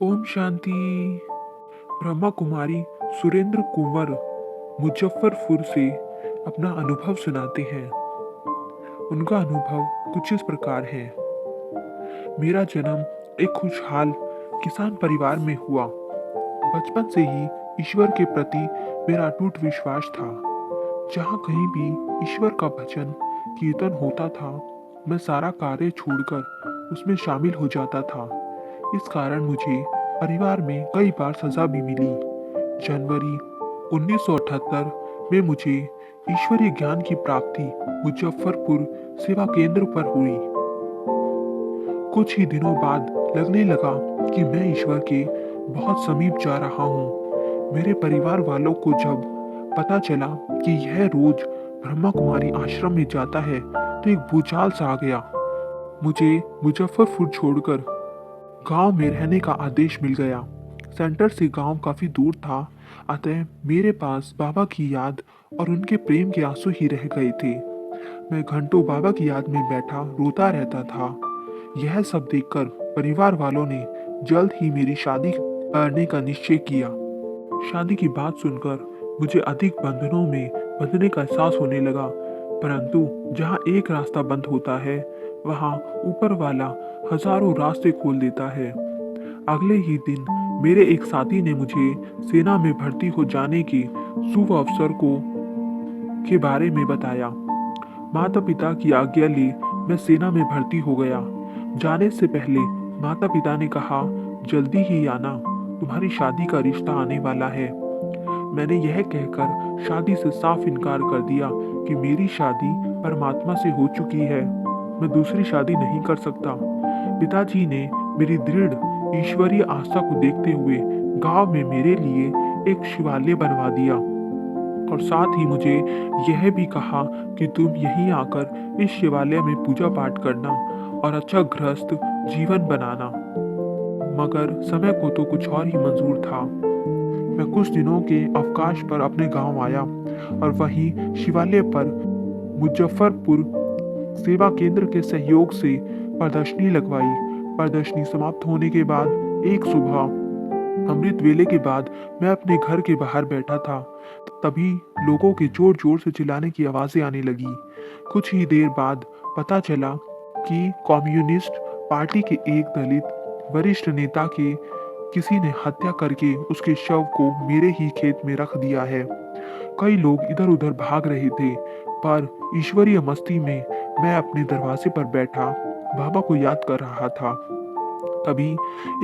ओम शांति। ब्रह्मा कुमारी सुरेंद्र कुंवर मुजफ्फरपुर से अपना अनुभव सुनाते हैं। उनका अनुभव कुछ इस प्रकार है। मेरा जन्म एक खुशहाल किसान परिवार में हुआ। बचपन से ही ईश्वर के प्रति मेरा अटूट विश्वास था। जहाँ कहीं भी ईश्वर का भजन कीर्तन होता था, मैं सारा कार्य छोड़कर उसमें शामिल हो जाता था। इस कारण मुझे परिवार में कई बार सजा भी मिली। जनवरी 1978 में मुझे ईश्वरीय ज्ञान की प्राप्ति मुजफ्फरपुर सेवा केंद्र पर हुई। कुछ ही दिनों बाद लगने लगा कि मैं ईश्वर के बहुत समीप जा रहा हूँ। मेरे परिवार वालों को जब पता चला कि यह रोज ब्रह्मा कुमारी आश्रम में जाता है, तो एक भूचाल सा आ गया। मुझे मुजफ्फरपुर छोड़कर गांव में रहने का आदेश मिल गया। सेंटर से गांव काफी दूर था, अतः मेरे पास बाबा की याद और उनके प्रेम के आंसू ही रह गए थे। मैं घंटों बाबा की याद में बैठा रोता रहता था। यह सब देखकर परिवार वालों ने जल्द ही मेरी शादी करने का निश्चय किया। शादी की बात सुनकर मुझे अधिक बंधनों में बंधने का एहसास होने लगा, परंतु जहाँ एक रास्ता बंद होता है, वहाँ ऊपर वाला हजारों रास्ते खोल देता है। अगले ही दिन मेरे एक साथी ने मुझे सेना में भर्ती हो जाने के शुभ अवसर को के बारे में बताया। माता पिता की आज्ञा ली मैं सेना में भर्ती हो गया। जाने से पहले माता पिता ने कहा, जल्दी ही आना, तुम्हारी शादी का रिश्ता आने वाला है। मैंने यह कहकर शादी से साफ इनकार कर दिया कि मेरी शादी परमात्मा से हो चुकी है, मैं दूसरी शादी नहीं कर सकता। पिताजी ने मेरी दृढ़ ईश्वरीय आस्था को देखते हुए गांव में मेरे लिए एक शिवालय बनवा दिया और साथ ही मुझे यह भी कहा कि तुम यहीं आकर इस शिवालय में पूजा पाठ करना और अच्छा गृहस्थ जीवन बनाना। मगर समय को तो कुछ और ही मंजूर था। मैं कुछ दिनों के अवकाश पर अपने गांव आया और वहीं शिवालय पर मुजफ्फरपुर सेवा केंद्र के सहयोग से प्रदर्शनी लगवाई। प्रदर्शनी समाप्त होने के बाद एक सुबह अमृत वेले के बाद मैं अपने घर के बाहर बैठा था, तभी लोगों के जोर जोर से चिल्लाने की आवाजें आने लगी। कुछ ही देर बाद पता चला कि कम्युनिस्ट पार्टी के एक दलित वरिष्ठ नेता के किसी ने हत्या करके उसके शव को मेरे ही खेत में रख दिया है। कई लोग इधर उधर भाग रहे थे, पर ईश्वरीय मस्ती में मैं अपने दरवाजे पर बैठा बाबा को याद कर रहा था। तभी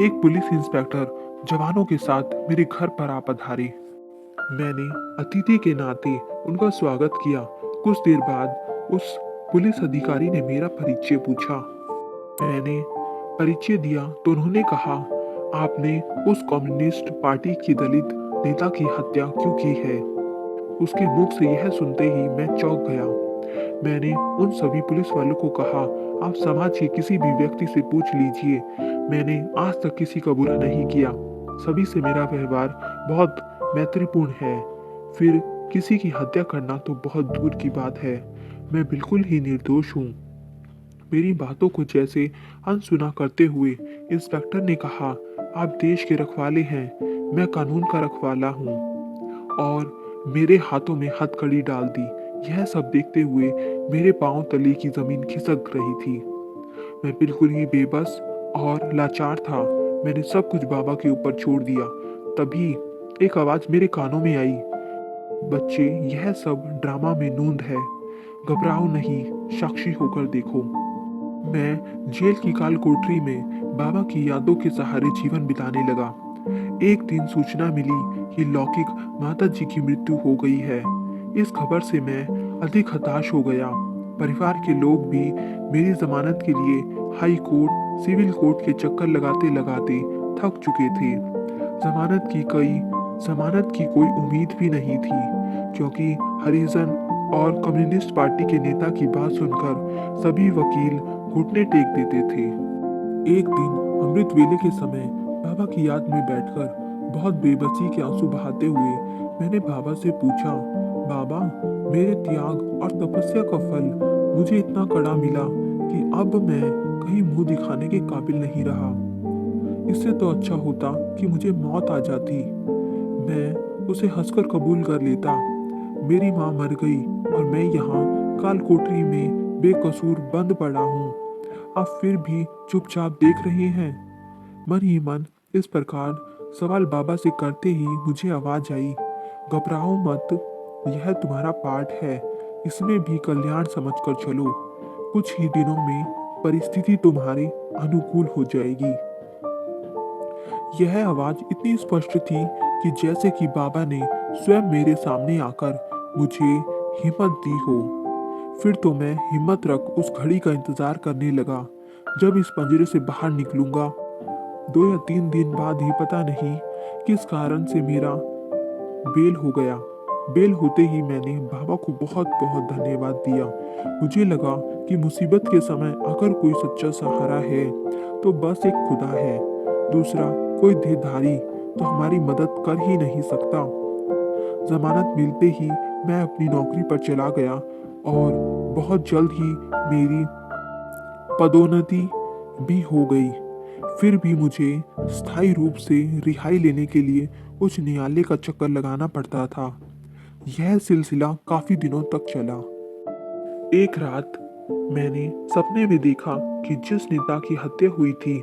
एक पुलिस इंस्पेक्टर जवानों के साथ मेरे घर पर आ पधारे। मैंने अतिथि के नाते उनका स्वागत किया। कुछ देर बाद उस पुलिस अधिकारी ने मेरा परिचय पूछा। मैंने परिचय दिया तो उन्होंने कहा, आपने उस कम्युनिस्ट पार्टी की दलित नेता की हत्या क्यों की है? उसके मुख से यह सुनते ही मैं चौंक गया। मैंने उन सभी पुलिस वालों को कहा, आप समाज के किसी भी व्यक्ति से पूछ लीजिए, मैंने आज तक किसी का बुरा नहीं किया। सभी से मेरा व्यवहार बहुत मैत्रीपूर्ण है। फिर किसी की हत्या करना तो बहुत दूर की बात है। मैं बिल्कुल ही निर्दोष हूँ। मेरी बातों को जैसे अनसुना करते हुए इंस्पेक्टर ने कहा, आप देश के रखवाले हैं, मैं कानून का रखवाला हूँ, और मेरे हाथों में हथकड़ी डाल दी। यह सब देखते हुए मेरे पांव तले की जमीन खिसक रही थी। मैं बिल्कुल ही बेबस और लाचार था। मैंने सब कुछ बाबा के ऊपर छोड़ दिया। तभी एक आवाज मेरे कानों में आई, बच्चे, यह सब ड्रामा में नूंद है, घबराओ नहीं, साक्षी होकर देखो। मैं जेल की काल कोठरी में बाबा की यादों के सहारे जीवन बिताने लगा। एक दिन सूचना मिली कि लौकिक माता जी की मृत्यु हो गई है। इस खबर से मैं अधिक हताश हो गया। परिवार के लोग भी मेरी जमानत के लिए हाई कोर्ट, सिविल कोर्ट के चक्कर लगाते लगाते थक चुके थे। जमानत की कोई उम्मीद भी नहीं थी, क्योंकि हरिजन और कम्युनिस्ट पार्टी के नेता की बात सुनकर सभी वकील घुटने टेक देते थे। एक दिन अमृत वेले के समय बाबा की याद में बैठकर बहुत बेबसी के आंसू बहाते हुए मैंने बाबा से पूछा, बाबा, मेरे त्याग और तपस्या का फल मुझे इतना कड़ा मिला कि अब मैं कहीं मुंह दिखाने के काबिल नहीं रहा। इससे तो अच्छा होता कि मुझे मौत आ जाती। मैं उसे हंसकर कबूल कर लेता। मेरी माँ मर गई और मैं यहाँ काल कोठरी में बेकसूर बंद पड़ा हूँ। आप फिर भी चुपचाप देख रहे हैं। मन ही मन इस प्रकार सवाल बाबा से करते ही मुझे आवाज आई, घबराओ मत, यह तुम्हारा पाठ है, इसमें भी कल्याण समझकर चलो। कुछ ही दिनों में परिस्थिति तुम्हारे अनुकूल हो जाएगी। यह आवाज इतनी स्पष्ट थी कि जैसे कि बाबा ने स्वयं मेरे सामने आकर मुझे हिम्मत दी हो। फिर तो मैं हिम्मत रख उस घड़ी का इंतजार करने लगा जब इस पंजरे से बाहर निकलूंगा। 2 या 3 दिन बाद ही पता नहीं किस कारण से मेरा बेल हो गया। बेल होते ही मैंने बाबा को बहुत बहुत धन्यवाद दिया। मुझे लगा कि मुसीबत के समय अगर कोई सच्चा सहारा है तो बस एक खुदा है, दूसरा कोई देहधारी तो हमारी मदद कर ही नहीं सकता। जमानत मिलते ही मैं अपनी नौकरी पर चला गया और बहुत जल्द ही मेरी पदोन्नति भी हो गई। फिर भी मुझे स्थायी रूप से रिहाई लेने के लिए उच्च न्यायालय का चक्कर लगाना पड़ता था। यह सिलसिला काफी दिनों तक चला। एक रात मैंने सपने में देखा कि जिस नेता की हत्या हुई थी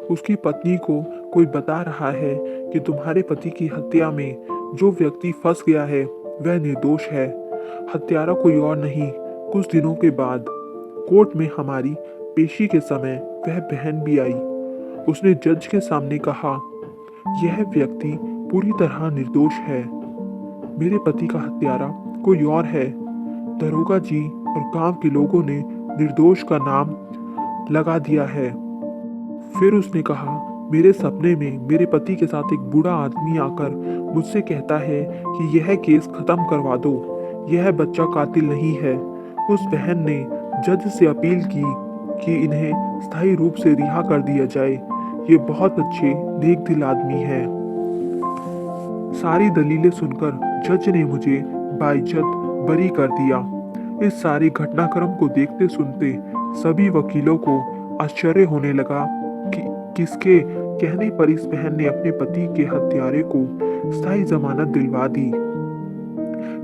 उसकी पत्नी को कोई बता रहा है कि तुम्हारे पति की हत्या में जो व्यक्ति फंस गया है वह निर्दोष है, हत्यारा कोई और नहीं। कुछ दिनों के बाद कोर्ट में हमारी पेशी के समय वह बहन भी आई। उसने जज के सामने कहा, यह व्यक्ति पूरी तरह निर्दोष है, मेरे पति का हत्यारा कोई और है। दरोगा जी और गांव के लोगों ने निर्दोष का नाम लगा दिया है। फिर उसने कहा, मेरे सपने में मेरे पति के साथ एक बूढ़ा आदमी आकर मुझसे कहता है कि यह केस खत्म करवा दो, यह बच्चा कातिल नहीं है। उस बहन ने जज से अपील की कि इन्हें स्थायी रूप से रिहा कर दिया जाए, ये बहुत अच्छे नेक दिल आदमी है। सारी दलीलें सुनकर जज ने मुझे बाइज्जत बरी कर दिया। इस सारे घटनाक्रम को देखते सुनते सभी वकीलों को आश्चर्य होने लगा कि किसके कहने पर इस बहन ने अपने पति के हत्यारे को स्थायी जमानत दिलवा दी।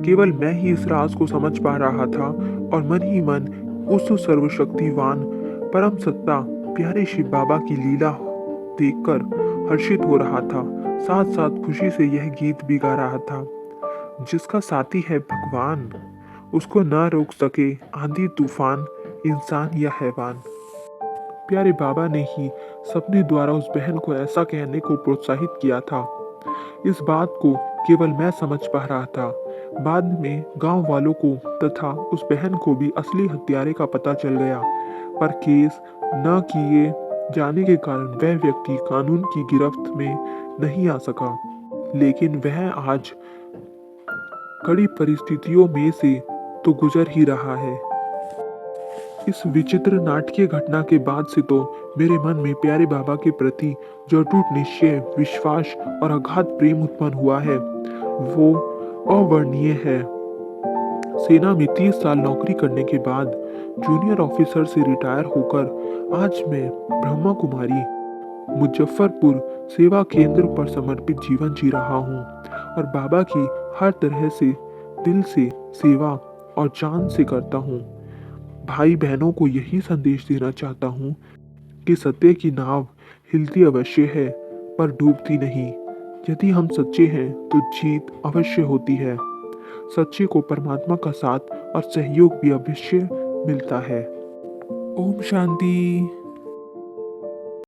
केवल मैं ही इस राज को समझ पा रहा था और मन ही मन उस सर्वशक्तिवान परम सत्ता प्यारे शिव बाबा की लीला देखकर हर्षित हो रहा था। साथ साथ खुशी से यह गीत भी गा रहा था, जिसका साथी है भगवान, उसको न रोक सके आंधी तूफान, इंसान या हैवान। प्यारे बाबा ने ही सपने द्वारा उस बहन को ऐसा कहने को प्रोत्साहित किया था। इस बात को केवल मैं समझ पा रहा था। बाद में गांव वालों को तथा उस बहन को भी असली हत्यारे का पता चल गया, पर केस न किए जाने के कारण वह व्यक्ति कानून की गिरफ्त में नहीं आ सका। लेकिन वह आज कड़ी परिस्थितियों में से तो गुजर ही रहा है। इस विचित्र नाटकीय घटना के बाद से तो मेरे मन में प्यारे बाबा के प्रति जो अटूट निश्चय, विश्वास और अगाध प्रेम उत्पन्न हुआ है वो अवर्णनीय है। सेना में 30 साल नौकरी करने के बाद जूनियर ऑफिसर से रिटायर होकर आज मैं ब्रह्मा कुमारी मुजफ्फरपुर सेवा केंद्र पर समर्पित जीवन जी रहा हूँ और बाबा की हर तरह से दिल से सेवा और जान से करता हूँ। भाई बहनों को यही संदेश देना चाहता हूँ कि सत्य की नाव हिलती अवश्य है पर डूबती नहीं। यदि हम सच्चे हैं तो जीत अवश्य होती है। सच्चे को परमात्मा का साथ और सहयोग भी अवश्य मिलता है। ओम शांति।